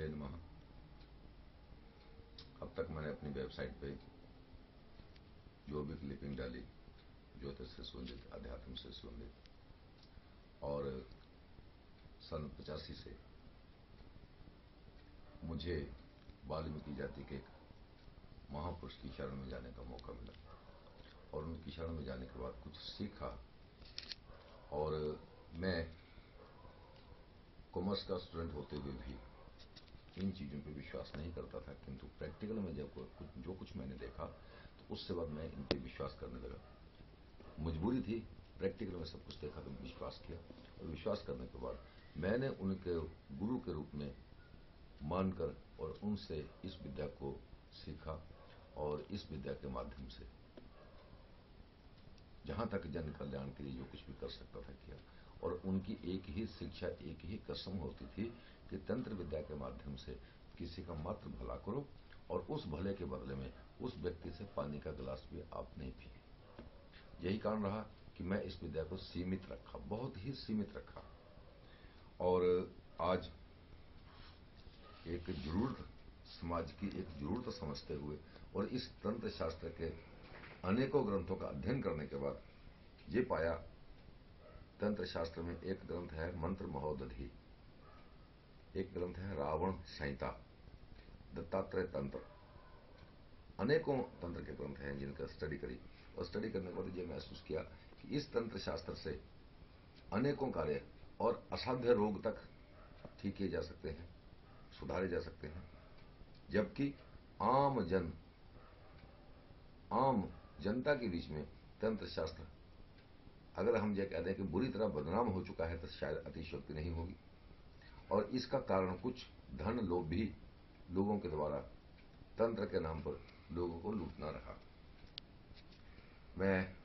गुरुभ्यो नमः। अब तक मैंने अपनी वेबसाइट पे जो भी क्लिपिंग डाली ज्योतिष से संबंधित, अध्यात्म से संबंधित, और सन 85 से मुझे वाल्मीकि जाति के एक महापुरुष की शरण में जाने का मौका मिला और उनकी शरण में जाने के बाद कुछ सीखा। और मैं कॉमर्स का स्टूडेंट होते हुए भी इन चीज़ों पे विश्वास नहीं करता था, किंतु प्रैक्टिकल में जब जो कुछ मैंने देखा तो उसके बाद मैं इन पे विश्वास करने लगा। मजबूरी थी, प्रैक्टिकल में सब कुछ देखा तो विश्वास किया, और विश्वास करने के बाद मैंने उनके गुरु के रूप में मानकर और उनसे इस विद्या को सीखा और इस विद्या के माध्यम से जहां तक जन कल्याण के लिए जो कुछ भी कर सकता था किया। और उनकी एक ही शिक्षा, एक ही कसम होती थी कि तंत्र विद्या के माध्यम से किसी का मात्र भला करो और उस भले के बदले में उस व्यक्ति से पानी का गिलास भी आप नहीं पिए। यही कारण रहा कि मैं इस विद्या को सीमित रखा, बहुत ही सीमित रखा। और आज एक जरूरत, समाज की एक जरूरत समझते हुए और इस तंत्र शास्त्र के अनेकों ग्रंथों का अध्ययन करने के बाद ये पाया, तंत्र शास्त्र में एक ग्रंथ है मंत्र महोदधि, एक ग्रंथ है रावण संहिता, दत्तात्रेय तंत्र, अनेकों तंत्र के ग्रंथ हैं जिनका स्टडी करी। और स्टडी करने के बाद ये महसूस किया कि इस तंत्र शास्त्र से अनेकों कार्य और असाध्य रोग तक ठीक किए जा सकते हैं, सुधारे जा सकते हैं। जबकि आम जनता के बीच में तंत्र शास्त्र, अगर हम ये कह दें कि बुरी तरह बदनाम हो चुका है तो शायद अतिशयोक्ति नहीं होगी। और इसका कारण कुछ धन लोभी लोगों के द्वारा तंत्र के नाम पर लोगों को लूटना रहा। मैं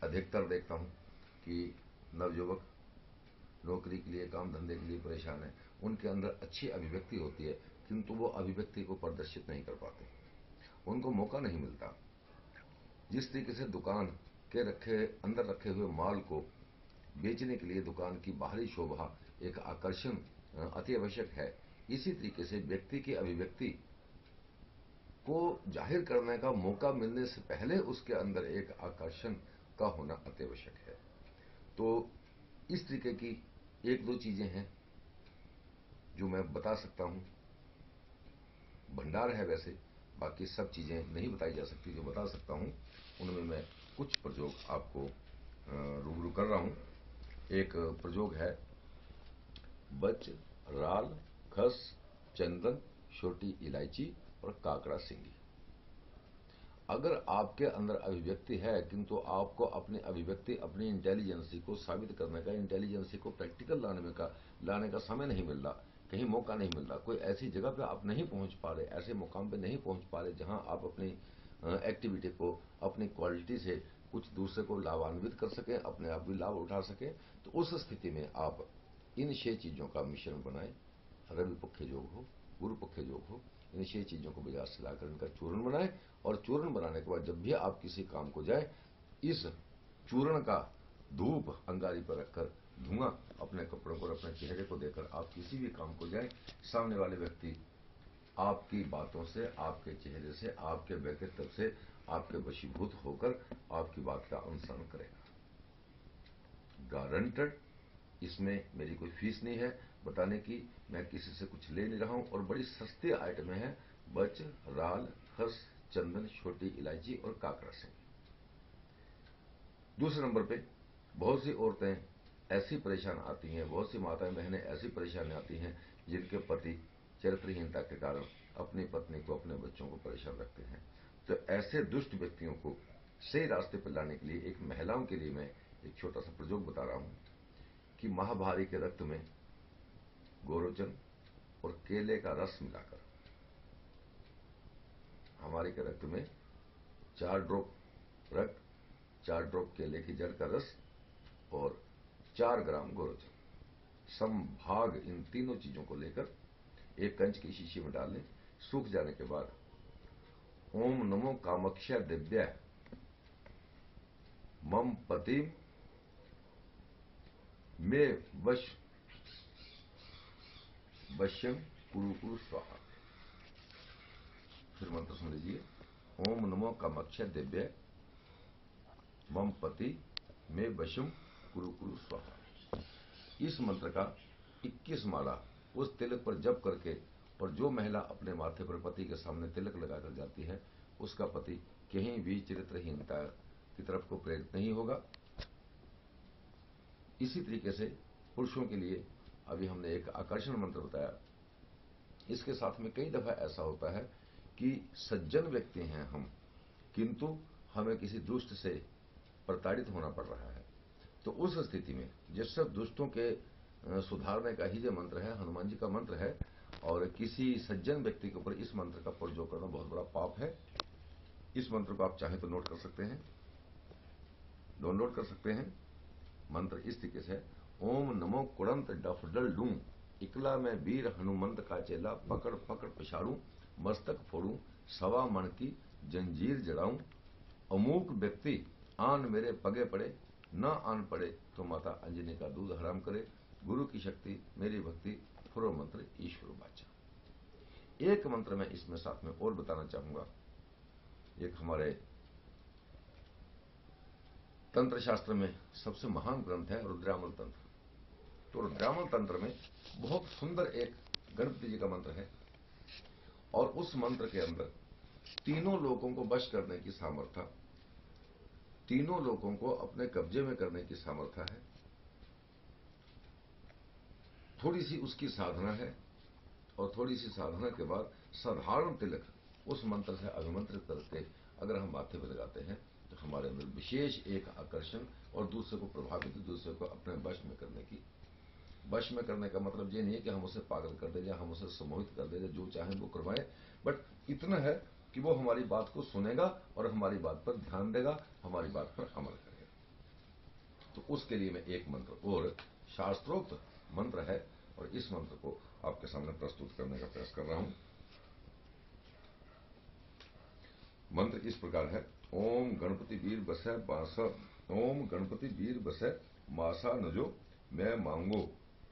अधिकतर देखता हूं कि नवयुवक नौकरी के लिए, काम धंधे के लिए परेशान है। उनके अंदर अच्छी अभिव्यक्ति होती है, किंतु वो अभिव्यक्ति को प्रदर्शित नहीं कर पाते, उनको मौका नहीं मिलता। जिस तरीके से दुकान के अंदर रखे हुए माल को बेचने के लिए दुकान की बाहरी शोभा, एक आकर्षण अति आवश्यक है, इसी तरीके से व्यक्ति की अभिव्यक्ति को जाहिर करने का मौका मिलने से पहले उसके अंदर एक आकर्षण का होना अति आवश्यक है। तो इस तरीके की एक दो चीजें हैं जो मैं बता सकता हूं। भंडार है वैसे, बाकी सब चीजें नहीं बताई जा सकती। जो बता सकता हूं उनमें मैं कुछ प्रयोग आपको रूबरू कर रहा हूं। एक प्रयोग है बच, राल, खस, चंदन, छोटी इलायची और काकड़ा सिंगी। अगर आपके अंदर अभिव्यक्ति है, किंतु आपको अपनी अभिव्यक्ति, अपनी इंटेलिजेंसी को साबित करने का, इंटेलिजेंसी को प्रैक्टिकल लाने का समय नहीं मिल रहा, कहीं मौका नहीं मिल रहा, कोई ऐसी जगह पे आप नहीं पहुंच पा रहे, ऐसे मुकाम पे नहीं पहुंच पा रहे जहां आप अपनी एक्टिविटी को, अपनी क्वालिटी से कुछ दूसरे को लाभान्वित कर सकें, अपने आप भी लाभ उठा सकें, तो उस स्थिति में आप इन 6 चीजों का मिश्रण बनाएं। रवि पक्ष योग हो, गुरु पक्ष योग हो, इन 6 चीजों को बाजार से लाकर इनका चूर्ण बनाएं। और चूर्ण बनाने के बाद जब भी आप किसी काम को जाए, इस चूर्ण का धूप अंगारी पर रखकर धुआं अपने कपड़ों को और अपने चेहरे को देकर आप किसी भी काम को जाए, सामने वाले व्यक्ति आपकी बातों से, आपके चेहरे से, आपके व्यक्तित्व से, आपके वशीभूत होकर आपकी बात का अनुसरण करेगा। गारंटेड। इसमें मेरी कोई फीस नहीं है बताने की, मैं किसी से कुछ ले नहीं रहा हूं, और बड़ी सस्ती आइटमें हैं बच, राल, खस, चंदन, छोटी इलायची और काकड़ा सिंगी। दूसरे नंबर पे बहुत सी औरतें ऐसी परेशान आती हैं, बहुत सी माताएं बहनें ऐसी परेशान आती हैं जिनके पति चरित्रहीनता के कारण अपनी पत्नी को, अपने बच्चों को परेशान रखते हैं। तो ऐसे दुष्ट व्यक्तियों को सही रास्ते पर लाने के लिए एक महिलाओं के लिए मैं एक छोटा सा प्रयोग बता रहा हूं कि महाभारी के रक्त में गोरोचन और केले का रस मिलाकर, हमारे के रक्त में 4 ड्रॉप रक्त, 4 ड्रॉप केले की जड़ का रस और 4 ग्राम गोरोचन, समभाग इन तीनों चीजों को लेकर एक कंच की शीशी में डाल लें। सूख जाने के बाद ओम नमो कामख्या दिव्या मम पति में वश्यम कुरु कुरु स्वाहा। फिर मंत्र सुन लीजिए। ओम नमो कामाख्या देव्य मम पति में वशुम कुरु कुरु स्वाहा। इस मंत्र का 21 माला उस तिलक पर जप करके, और जो महिला अपने माथे पर पति के सामने तिलक लगाकर जाती है, उसका पति कहीं भी चरित्रहीनता की तरफ को प्रेरित नहीं होगा। इसी तरीके से पुरुषों के लिए अभी हमने एक आकर्षण मंत्र बताया। इसके साथ में कई दफा ऐसा होता है कि सज्जन व्यक्ति हैं हम, किंतु हमें किसी दुष्ट से प्रताड़ित होना पड़ रहा है। तो उस स्थिति में जिस सब दुष्टों के सुधारने का ही जो मंत्र है, हनुमान जी का मंत्र है, और किसी सज्जन व्यक्ति के ऊपर इस मंत्र का प्रयोग करना बहुत बड़ा पाप है। इस मंत्र को आप चाहे तो नोट कर सकते हैं, डाउनलोड कर सकते हैं। मंत्र इस तरीके से, ओम नमो कुड़ंत डफडल डूं, इकला में वीर हनुमंत का चेला, पकड़ पकड़ पिछाड़ू, मस्तक फोड़ू, सवा मन की जंजीर जड़ाऊं, अमूक व्यक्ति आन मेरे पगे पड़े, न आन पड़े तो माता अंजनी का दूध हराम करे, गुरु की शक्ति मेरी भक्ति, फुरो मंत्र ईश्वर बाचा। एक मंत्र मैं इसमें साथ में और बताना चाहूंगा। एक हमारे तंत्र शास्त्र में सबसे महान ग्रंथ है रुद्रामल तंत्र। तो रुद्रामल तंत्र में बहुत सुंदर एक गणपति जी का मंत्र है, और उस मंत्र के अंदर तीनों लोगों को वश करने की सामर्थ्य, तीनों लोगों को अपने कब्जे में करने की सामर्थ्य है। थोड़ी सी उसकी साधना है, और थोड़ी सी साधना के बाद साधारण तिलक उस मंत्र से अभिमंत्रित करके अगर हम माथे पर लगाते हैं तो हमारे अंदर विशेष एक आकर्षण और दूसरे को प्रभावित, दूसरे को अपने वश में करने की। वश में करने का मतलब ये नहीं है कि हम उसे पागल कर दे या हम उसे सम्मोहित कर दे, जो चाहे वो करवाएं, बट इतना है कि वो हमारी बात को सुनेगा और हमारी बात पर ध्यान देगा, हमारी बात पर अमल करेगा। तो उसके लिए मैं एक मंत्र और शास्त्रोक्त मंत्र है, और इस मंत्र को आपके सामने प्रस्तुत करने का प्रयास कर रहा हूं। मंत्र इस प्रकार है। ओम गणपति वीर बसै बासा, ओम गणपति वीर बसै मासा नजो, मैं मांगो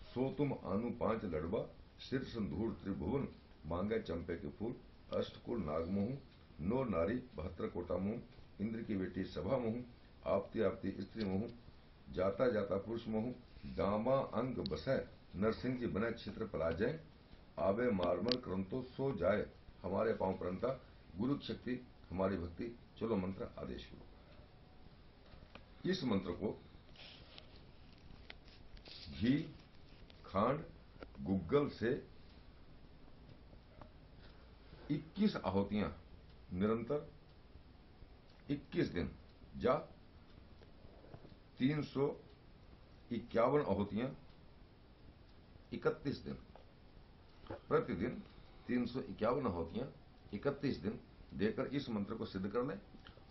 सो तुम आनु पांच लड़वा, सिर संधूर त्रिभुवन मांगे चंपे के फूल, अष्टकुल नागमोह, नो नारी 72 कोटा मुंह, इंद्र की बेटी सभा मुंह, आपती आपती स्त्री मुंह, जाता जाता पुरुष मुंह, दामा अंग बसै नरसिंह जी बने क्षेत्र पलाजय, आवे मारमर क्रंतो सो जाए हमारे पांव परंता, गुरु शक्ति हमारी भक्ति, चलो मंत्र आदेश करो। इस मंत्र को घी, खांड, गुग्गल से 21 आहुतियां निरंतर 21 दिन या 351 आहुतियां 31 दिन, प्रतिदिन 351 आहुतियां 31 दिन देकर इस मंत्र को सिद्ध कर लें।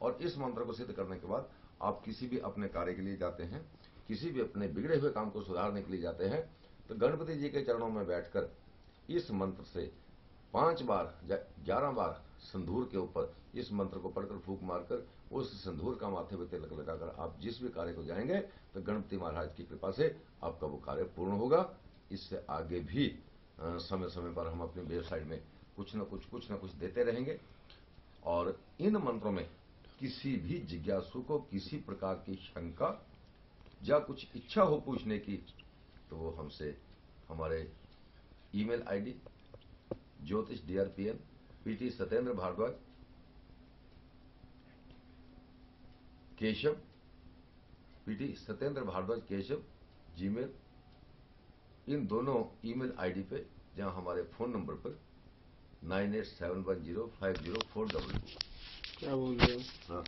और इस मंत्र को सिद्ध करने के बाद आप किसी भी अपने कार्य के लिए जाते हैं, किसी भी अपने बिगड़े हुए काम को सुधारने के लिए जाते हैं, तो गणपति जी के चरणों में बैठकर इस मंत्र से 5 बार या 11 बार संधूर के ऊपर इस मंत्र को पढ़कर फूंक मारकर उस संधूर का माथे पर तिलक लगाकर आप जिस भी कार्य को जाएंगे तो गणपति महाराज की कृपा से आपका वो कार्य पूर्ण होगा। इससे आगे भी समय समय पर हम अपनी वेबसाइट में कुछ न कुछ देते रहेंगे। और इन मंत्रों में किसी भी जिज्ञासु को किसी प्रकार की शंका या कुछ इच्छा हो पूछने की, तो वो हमसे हमारे ईमेल आईडी ज्योतिष.drpn PT Satyendra Bhardwaj Keshav PT Satyendra Bhardwaj Keshav Gmail, इन दोनों ईमेल आईडी पे, जहां हमारे फोन नंबर पर 9871050422। क्या बोल रहे हो? हाँ।